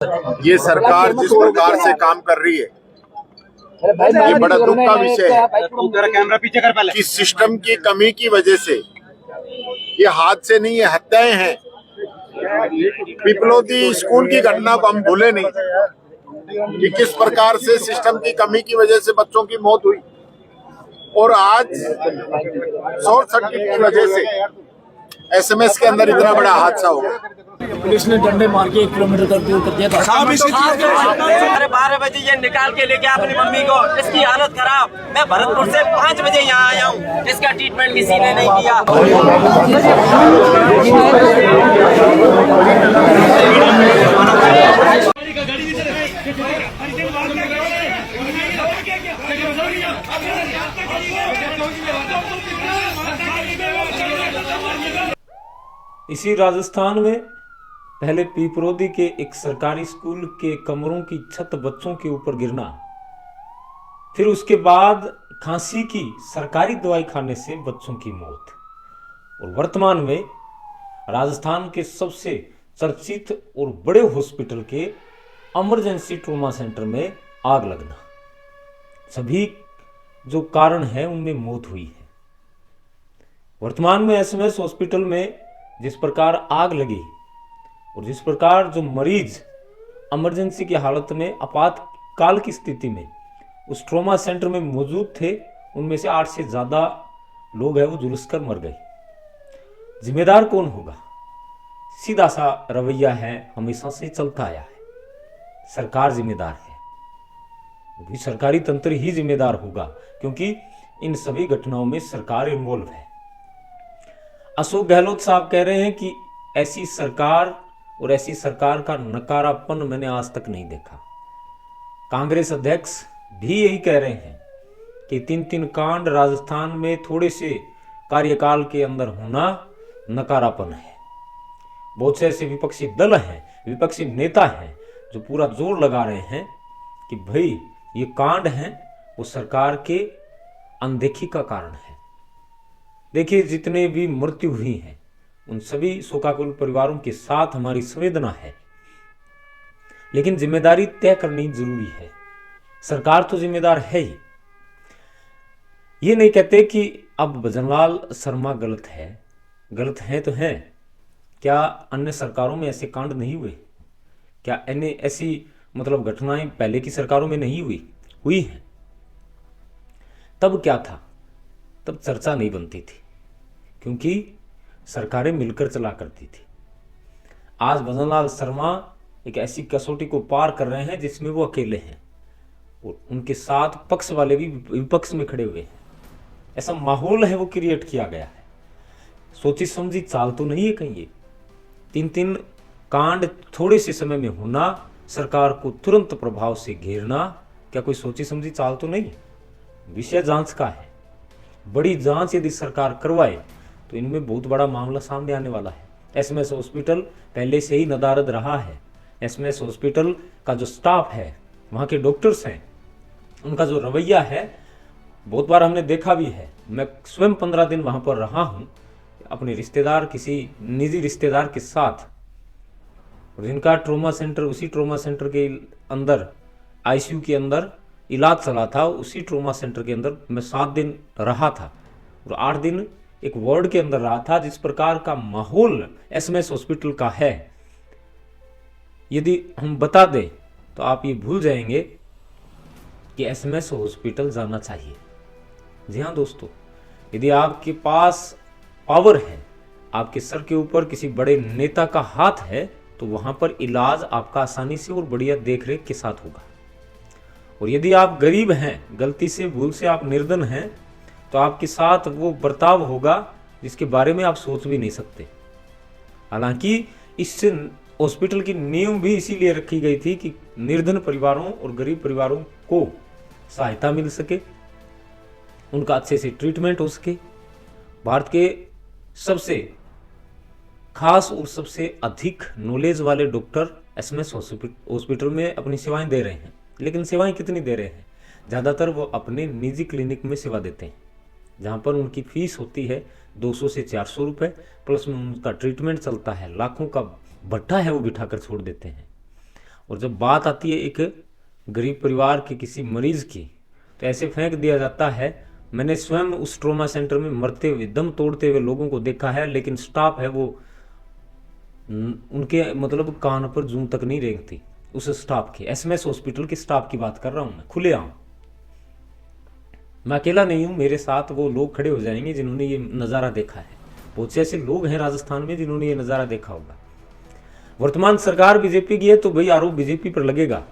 ये सरकार जिस प्रकार से काम कर रही है, ये बड़ा दुख का विषय है कि सिस्टम की कमी की वजह से ये हादसे नहीं, ये हत्याएं हैं। पिपलोदी स्कूल की घटना को हम भूले नहीं कि किस प्रकार से सिस्टम की कमी की वजह से बच्चों की मौत हुई, और आज शॉर्ट सर्किट की वजह से एसएमएस के अंदर इतना बड़ा हादसा हो गया। पुलिस ने डंडे मार के 1 किलोमीटर तक दूर कर दिया था। 12 बजे ये निकाल के लेके अपनी मम्मी को, इसकी हालत खराब। मैं भरतपुर से 5 बजे यहाँ आया हूँ, इसका ट्रीटमेंट किसी ने नहीं किया। इसी राजस्थान में पहले पिपरोदी के एक सरकारी स्कूल के कमरों की छत बच्चों के ऊपर गिरना, फिर उसके बाद खांसी की सरकारी दवाई खाने से बच्चों की मौत, और वर्तमान में राजस्थान के सबसे चर्चित और बड़े हॉस्पिटल के इमरजेंसी ट्रॉमा सेंटर में आग लगना। सभी जो कारण है उनमें मौत हुई है। वर्तमान में एसएमएस हॉस्पिटल में जिस प्रकार आग लगी और जिस प्रकार जो मरीज इमरजेंसी की हालत में आपातकाल की स्थिति में उस ट्रॉमा सेंटर में मौजूद थे, उनमें से 8 से ज़्यादा लोग हैं वो झुलस कर मर गए। जिम्मेदार कौन होगा? सीधा सा रवैया है, हमेशा से चलता आया है, सरकार जिम्मेदार है। भी सरकारी तंत्र ही जिम्मेदार होगा, क्योंकि इन सभी घटनाओं में सरकार इन्वॉल्व है। अशोक गहलोत साहब कह रहे हैं कि ऐसी सरकार और ऐसी सरकार का नकारापन मैंने आज तक नहीं देखा। कांग्रेस अध्यक्ष भी यही कह रहे हैं कि 3 कांड राजस्थान में थोड़े से कार्यकाल के अंदर होना नकारापन है। बहुत से ऐसे विपक्षी दल हैं, विपक्षी नेता हैं जो पूरा जोर लगा रहे हैं कि भाई ये कांड हैं वो सरकार के अनदेखी का कारण है। देखिए, जितने भी मृत्यु हुई हैं उन सभी शोकाकुल परिवारों के साथ हमारी संवेदना है, लेकिन जिम्मेदारी तय करनी जरूरी है। सरकार तो जिम्मेदार है ही। ये नहीं कहते कि अब भजनलाल शर्मा गलत है, गलत है तो है। क्या अन्य सरकारों में ऐसे कांड नहीं हुए? क्या अन्य ऐसी घटनाएं पहले की सरकारों में नहीं हुई हैं? तब क्या था? तब चर्चा नहीं बनती थी, क्योंकि सरकारें मिलकर चला करती थी। आज भजनलाल शर्मा एक ऐसी कसौटी को पार कर रहे हैं जिसमें वो अकेले हैं, और उनके साथ पक्ष वाले भी विपक्ष में खड़े हुए हैं। ऐसा माहौल है वो क्रिएट किया गया है। सोची समझी चाल तो नहीं है कहीं ये। 3 कांड थोड़े से समय में होना, सरकार को तुरंत प्रभाव से घेरना, क्या कोई सोची समझी चाल तो नहीं? विषय जांच का है। बड़ी जांच यदि सरकार करवाए तो इनमें बहुत बड़ा मामला सामने आने वाला है। एसएमएस हॉस्पिटल पहले से ही नदारद रहा है। एसएमएस हॉस्पिटल का जो स्टाफ है, वहाँ के डॉक्टर्स हैं, उनका जो रवैया है, बहुत बार हमने देखा भी है। मैं स्वयं 15 दिन वहाँ पर रहा हूँ अपने रिश्तेदार, किसी निजी रिश्तेदार के साथ, और जिनका ट्रॉमा सेंटर, उसी ट्रॉमा सेंटर के अंदर आईसीयू के अंदर इलाज चला था, उसी ट्रॉमा सेंटर के अंदर मैं 7 दिन रहा था और 8 दिन एक वार्ड के अंदर रहा था। जिस प्रकार का माहौल एसएमएस हॉस्पिटल का है, यदि हम बता दें तो आप ये भूल जाएंगे कि एसएमएस हॉस्पिटल जाना चाहिए। जी हाँ दोस्तों, यदि आपके पास पावर है, आपके सर के ऊपर किसी बड़े नेता का हाथ है, तो वहां पर इलाज आपका आसानी से और बढ़िया देखरेख के साथ होगा। और यदि आप गरीब हैं, गलती से भूल से आप निर्धन हैं, तो आपके साथ वो बर्ताव होगा जिसके बारे में आप सोच भी नहीं सकते। हालांकि इस हॉस्पिटल की नींव भी इसीलिए रखी गई थी कि निर्धन परिवारों और गरीब परिवारों को सहायता मिल सके, उनका अच्छे से ट्रीटमेंट हो सके। भारत के सबसे खास और सबसे अधिक नॉलेज वाले डॉक्टर एसएमएस हॉस्पिटल में अपनी सेवाएं दे रहे हैं। लेकिन सेवाएं कितनी दे रहे हैं? ज़्यादातर वो अपने निजी क्लिनिक में सेवा देते हैं, जहाँ पर उनकी फीस होती है 200 से 400 रुपये, प्लस में उनका ट्रीटमेंट चलता है, लाखों का भट्टा है वो बिठाकर छोड़ देते हैं। और जब बात आती है एक गरीब परिवार के किसी मरीज की, तो ऐसे फेंक दिया जाता है। मैंने स्वयं उस ट्रॉमा सेंटर में मरते हुए, दम तोड़ते हुए लोगों को देखा है, लेकिन स्टाफ है वो उनके मतलब कान पर जूं तक नहीं रेंगती। उस स्टाफ के, एसएमएस हॉस्पिटल के स्टाफ की बात कर रहा हूं मैं, खुलेआम। मैं अकेला नहीं हूं, मेरे साथ वो लोग खड़े हो जाएंगे जिन्होंने ये नज़ारा देखा है। बहुत से ऐसे लोग हैं राजस्थान में जिन्होंने ये नज़ारा देखा होगा। वर्तमान सरकार बीजेपी की है तो भाई आरोप बीजेपी पर लगेगा।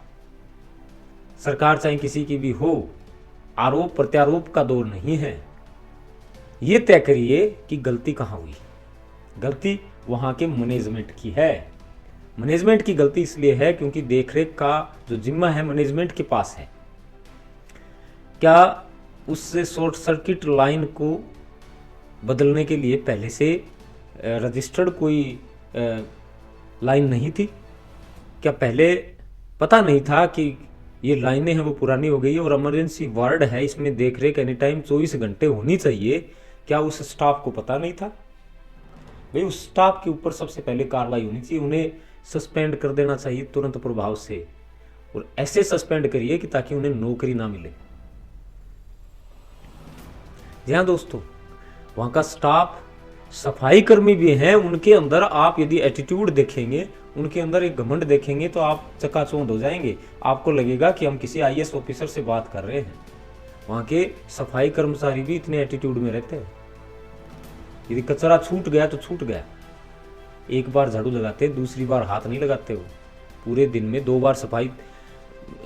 सरकार चाहे किसी की भी हो, आरोप प्रत्यारोप का दौर नहीं है। ये तय करिए कि गलती कहां हुई। गलती वहां के मैनेजमेंट की है। मैनेजमेंट की गलती इसलिए है क्योंकि देखरेख का जो जिम्मा है मैनेजमेंट के पास है। क्या उससे शॉर्ट सर्किट लाइन को बदलने के लिए पहले से रजिस्टर्ड कोई लाइन नहीं थी? क्या पहले पता नहीं था कि ये लाइनें हैं वो पुरानी हो गई है और इमरजेंसी वार्ड है, इसमें देखरेख एनी टाइम 24 घंटे होनी चाहिए? क्या उस स्टाफ को पता नहीं था? भाई उस स्टाफ के ऊपर सबसे पहले कार्रवाई होनी चाहिए, उन्हें सस्पेंड कर देना चाहिए तुरंत प्रभाव से, और ऐसे सस्पेंड करिए कि ताकि उन्हें नौकरी ना मिले। जी हाँ दोस्तों, वहाँ का स्टाफ, सफाई कर्मी भी हैं, उनके अंदर आप यदि एटीट्यूड देखेंगे, उनके अंदर एक घमंड देखेंगे तो आप चकाचौंध हो जाएंगे। आपको लगेगा कि हम किसी आईएएस ऑफिसर से बात कर रहे हैं। वहाँ के सफाई कर्मचारी भी इतने एटीट्यूड में रहते हैं। यदि कचरा छूट गया तो छूट गया, एक बार झाड़ू लगाते, दूसरी बार हाथ नहीं लगाते। वो पूरे दिन में 2 बार सफाई,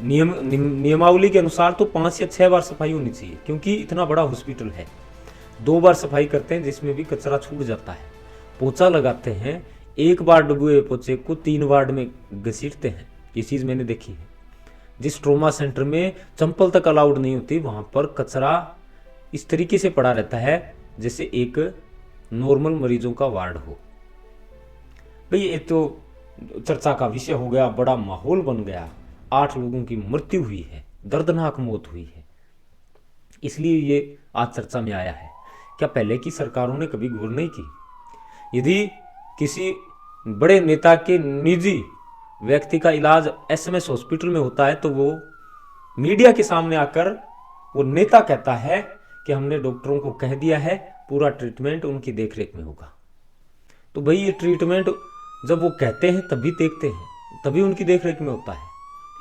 नियमावली के अनुसार तो 5 या 6 बार सफाई होनी चाहिए, क्योंकि इतना बड़ा हॉस्पिटल है। 2 बार सफाई करते हैं जिसमें भी कचरा छूट जाता है। पोछा लगाते हैं, 1 बार डुबे हुए पोछे को 3 वार्ड में घसीटते हैं। ये चीज़ मैंने देखी है। जिस ट्रॉमा सेंटर में चंपल तक अलाउड नहीं होती, वहाँ पर कचरा इस तरीके से पड़ा रहता है जैसे एक नॉर्मल मरीजों का वार्ड हो। भाई ये तो चर्चा का विषय हो गया, बड़ा माहौल बन गया। 8 लोगों की मृत्यु हुई है, दर्दनाक मौत हुई है, इसलिए ये आज चर्चा में आया है। क्या पहले की सरकारों ने कभी गौर नहीं की? यदि किसी बड़े नेता के निजी व्यक्ति का इलाज एसएमएस हॉस्पिटल में होता है तो वो मीडिया के सामने आकर वो नेता कहता है कि हमने डॉक्टरों को कह दिया है पूरा ट्रीटमेंट उनकी देखरेख में होगा। तो भाई ये ट्रीटमेंट जब वो कहते हैं तभी देखते हैं, तभी उनकी देखरेख में होता है।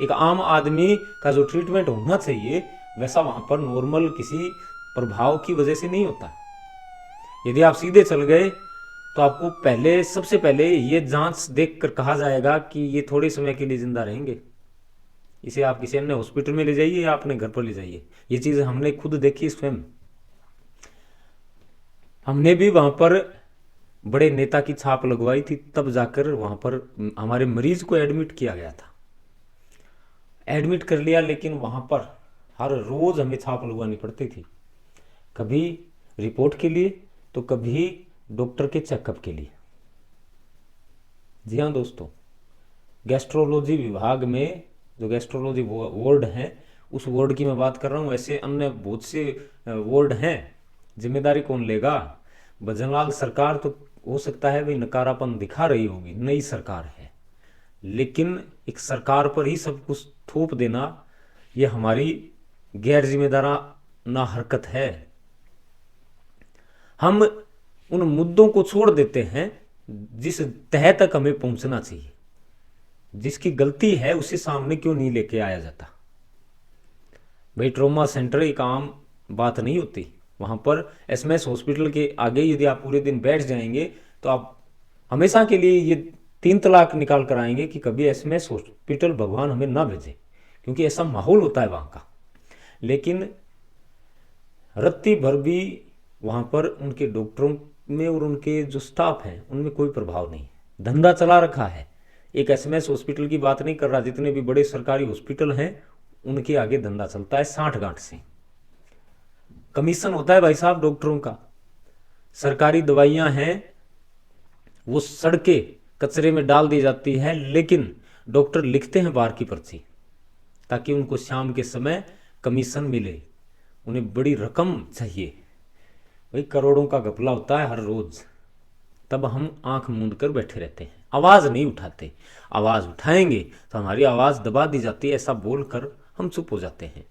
एक आम आदमी का जो ट्रीटमेंट होना चाहिए वैसा वहाँ पर नॉर्मल किसी प्रभाव की वजह से नहीं होता। यदि आप सीधे चल गए तो आपको पहले, सबसे पहले ये जांच देखकर कहा जाएगा कि ये थोड़े समय के लिए जिंदा रहेंगे, इसे आप किसी अन्य हॉस्पिटल में ले जाइए या अपने घर पर ले जाइए। ये चीज़ हमने खुद देखी स्वयं। हमने भी वहाँ पर बड़े नेता की छाप लगवाई थी, तब जाकर वहाँ पर हमारे मरीज को एडमिट किया गया था। एडमिट कर लिया, लेकिन वहाँ पर हर रोज़ हमें छाप लगवानी पड़ती थी, कभी रिपोर्ट के लिए तो कभी डॉक्टर के चेकअप के लिए। जी हाँ दोस्तों, गैस्ट्रोलॉजी विभाग में जो गैस्ट्रोलॉजी वार्ड है, उस वार्ड की मैं बात कर रहा हूँ। ऐसे अन्य बहुत से वार्ड हैं, जिम्मेदारी कौन लेगा? भजनलाल सरकार तो हो सकता है भाई नकारापन दिखा रही होगी, नई सरकार है, लेकिन एक सरकार पर ही सब कुछ थोप देना ये हमारी गैर जिम्मेदाराना हरकत है। हम उन मुद्दों को छोड़ देते हैं जिस तह तक हमें पहुंचना चाहिए। जिसकी गलती है उसे सामने क्यों नहीं लेके आया जाता? भाई ट्रॉमा सेंटर एक आम बात नहीं होती। वहां पर एसएमएस हॉस्पिटल के आगे यदि आप पूरे दिन बैठ जाएंगे तो आप हमेशा के लिए ये 3 तलाक निकाल कर आएंगे कि कभी एसएमएस हॉस्पिटल भगवान हमें ना भेजे, क्योंकि ऐसा माहौल होता है वहां का। लेकिन रत्ती भर भी वहां पर उनके डॉक्टरों में और उनके जो स्टाफ हैं उनमें कोई प्रभाव नहीं। धंधा चला रखा है। एक एसएमएस हॉस्पिटल की बात नहीं कर रहा, जितने भी बड़े सरकारी हॉस्पिटल हैं उनके आगे धंधा चलता है 60 गांठ से। कमीशन होता है भाई साहब डॉक्टरों का। सरकारी दवाइयां हैं वो सड़के कचरे में डाल दी जाती है, लेकिन डॉक्टर लिखते हैं बाहर की पर्ची ताकि उनको शाम के समय कमीशन मिले। उन्हें बड़ी रकम चाहिए भाई, करोड़ों का घपला होता है हर रोज, तब हम आंख मूंद कर बैठे रहते हैं। आवाज़ नहीं उठाते। आवाज़ उठाएंगे तो हमारी आवाज़ दबा दी जाती है, ऐसा बोलकर हम चुप हो जाते हैं।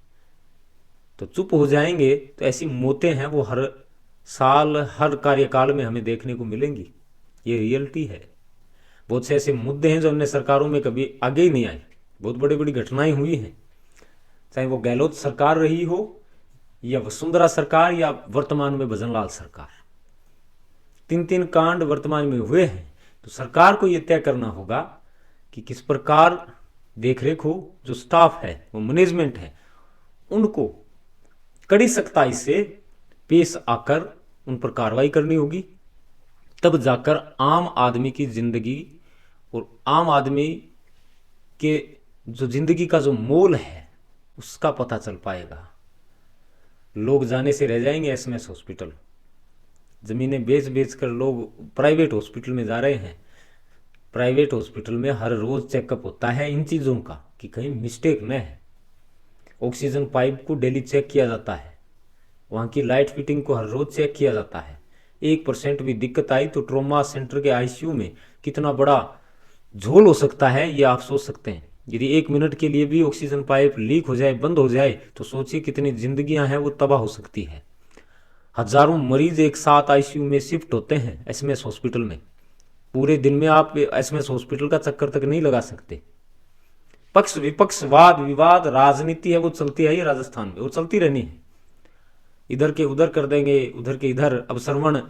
तो चुप हो जाएंगे तो ऐसी मौतें हैं वो हर साल हर कार्यकाल में हमें देखने को मिलेंगी। ये रियलिटी है। बहुत से ऐसे मुद्दे हैं जो अन्य सरकारों में कभी आगे ही नहीं आए। बहुत बड़ी बड़ी घटनाएं हुई हैं, चाहे वो गहलोत सरकार रही हो या वसुंधरा सरकार या वर्तमान में भजनलाल सरकार। 3-3 कांड वर्तमान में हुए हैं। तो सरकार को यह तय करना होगा कि किस प्रकार देखरेख हो, जो स्टाफ है वो मैनेजमेंट है उनको कड़ी सख्ताई से पेश आकर उन पर कार्रवाई करनी होगी। तब जाकर आम आदमी की जिंदगी और आम आदमी के जो जिंदगी का जो मोल है उसका पता चल पाएगा। लोग जाने से रह जाएंगे एसएमएस हॉस्पिटल। जमीनें बेच बेच कर लोग प्राइवेट हॉस्पिटल में जा रहे हैं। प्राइवेट हॉस्पिटल में हर रोज चेकअप होता है इन चीज़ों का कि कहीं मिस्टेक न है। ऑक्सीजन पाइप को डेली चेक किया जाता है, वहाँ की लाइट फिटिंग को हर रोज चेक किया जाता है। 1% भी दिक्कत आई तो ट्रॉमा सेंटर के आईसीयू में कितना बड़ा झोल हो सकता है ये आप सोच सकते हैं। यदि 1 मिनट के लिए भी ऑक्सीजन पाइप लीक हो जाए, बंद हो जाए, तो सोचिए कितनी जिंदगियां हैं वो तबाह हो सकती है। हजारों मरीज एक साथ आईसीयू में शिफ्ट होते हैं एसएमएस हॉस्पिटल में। पूरे दिन में आप एसएमएस हॉस्पिटल का चक्कर तक नहीं लगा सकते। पक्ष विपक्ष, वाद विवाद, राजनीति है वो चलती है। ये राजस्थान में वो चलती रहनी है। इधर के उधर कर देंगे, उधर के इधर। अब श्रवण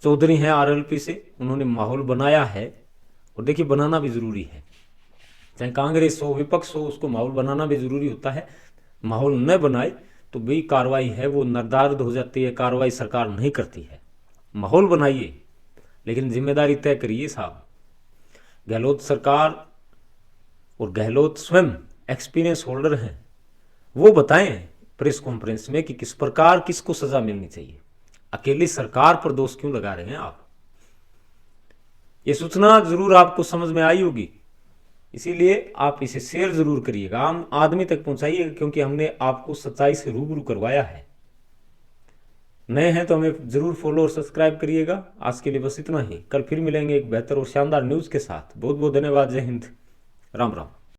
चौधरी हैं आरएलपी से, उन्होंने माहौल बनाया है और देखिए बनाना भी जरूरी है। चाहे कांग्रेस हो विपक्ष हो, उसको माहौल बनाना भी जरूरी होता है। माहौल न बनाए तो भी कार्रवाई है वो निर्धारित हो जाती है, कार्रवाई सरकार नहीं करती है। माहौल बनाइए लेकिन जिम्मेदारी तय करिए साहब। गहलोत सरकार और गहलोत स्वयं एक्सपीरियंस होल्डर हैं, वो बताएं प्रेस कॉन्फ्रेंस में कि किस प्रकार किसको सजा मिलनी चाहिए। अकेली सरकार पर दोष क्यों लगा रहे हैं आप? ये सूचना जरूर आपको समझ में आई होगी, इसीलिए आप इसे शेयर जरूर करिएगा, आम आदमी तक पहुंचाइएगा, क्योंकि हमने आपको सच्चाई से रूबरू करवाया है। नए हैं तो हमें जरूर फॉलो और सब्सक्राइब करिएगा। आज के लिए बस इतना ही। कल फिर मिलेंगे एक बेहतर और शानदार न्यूज के साथ। बहुत बहुत धन्यवाद। जय हिंद, राम राम।